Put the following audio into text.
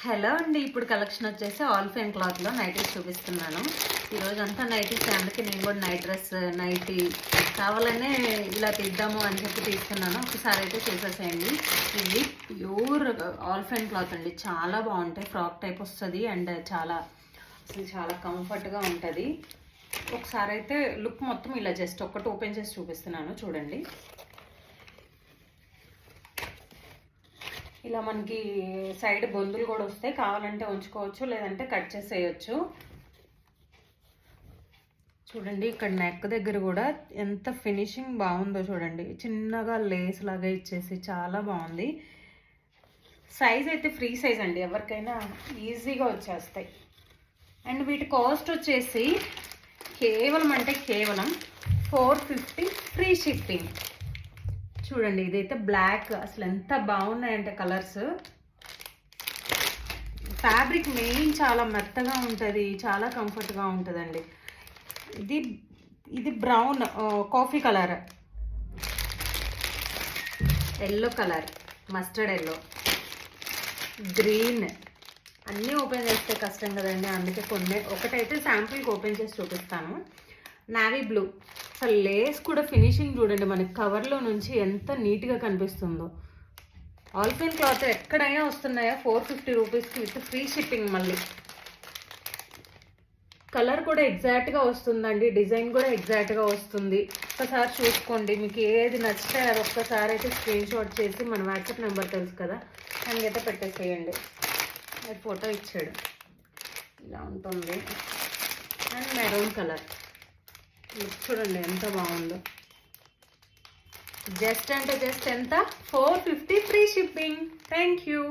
Hello అండి. ఇప్పుడు collection వచ్చేసి ఆల్ ఫైన్ క్లాత్లో నైటీస్ చూపిస్తున్నాను. ఈరోజు అంతా నైటీస్ అందుకే నేను కూడా నైట్ డ్రెస్ నైటీ కావాలనే ఇలా తీద్దాము అని చెప్పి తీసుకున్నాను. ఒకసారి అయితే చేసేసేయండి. ఇది ప్యూర్ ఆల్ ఫైన్ క్లాత్ అండి, చాలా బాగుంటాయి. ఫ్రాక్ టైప్ వస్తుంది అండ్ చాలా కంఫర్ట్గా ఉంటుంది. ఒకసారి అయితే లుక్ మొత్తం ఇలా జస్ట్ ఒక్కటి ఓపెన్ చేసి చూపిస్తున్నాను చూడండి. ఇలా మనకి సైడ్ బొందులు కూడా వస్తాయి, కావాలంటే ఉంచుకోవచ్చు లేదంటే కట్ చేసేయచ్చు. చూడండి ఇక్కడ నెక్ దగ్గర కూడా ఎంత ఫినిషింగ్ బాగుందో చూడండి. చిన్నగా లేస్ లాగా ఇచ్చేసి చాలా బాగుంది. సైజ్ అయితే ఫ్రీ సైజ్ అండి, ఎవరికైనా ఈజీగా వచ్చేస్తాయి. అండ్ వీటి కాస్ట్ వచ్చేసి కేవలం 450 ఫ్రీ షిప్పింగ్. చూడండి ఇదైతే బ్లాక్, అసలు ఎంత బాగున్నాయంటే కలర్స్. ఫ్యాబ్రిక్ మెయిన్ చాలా మెత్తగా ఉంటుంది, చాలా కంఫర్ట్గా ఉంటుందండి. ఇది brown, coffee colour, yellow colour, mustard yellow, green. అన్నీ ఓపెన్ చేస్తే కష్టం కదండి, అందుకే ఒకటైతే శాంపుల్కి ఓపెన్ చేసి చూపిస్తాను. Navy blue. అసలు లేస్ కూడా ఫినిషింగ్ చూడండి, మనకి కవర్లో నుంచి ఎంత నీట్గా కనిపిస్తుందో. ఆల్ ఫైన్ క్లాత్ ఎక్కడైనా వస్తున్నాయా 450 రూపీస్కి విత్ ఫ్రీ షిప్పింగ్. మళ్ళీ కలర్ కూడా ఎగ్జాక్ట్గా వస్తుందండి, డిజైన్ కూడా ఎగ్జాక్ట్గా వస్తుంది. ఒకసారి చూసుకోండి, మీకు ఏది నచ్చితే అది ఒక్కసారి అయితే స్క్రీన్ షాట్ చేసి మన వాట్సాప్ నెంబర్ తెలుసు కదా, దానికైతే పెట్టేసేయండి. అది ఫోటో ఇచ్చాడు, ఇలా ఉంటుంది. అండ్ మెరూన్ కలర్ చూడండి ఎంత బాగుందో. జస్ట్ అంటే జస్ట్ ఎంత 450 ఫ్రీ షిప్పింగ్. Thank you.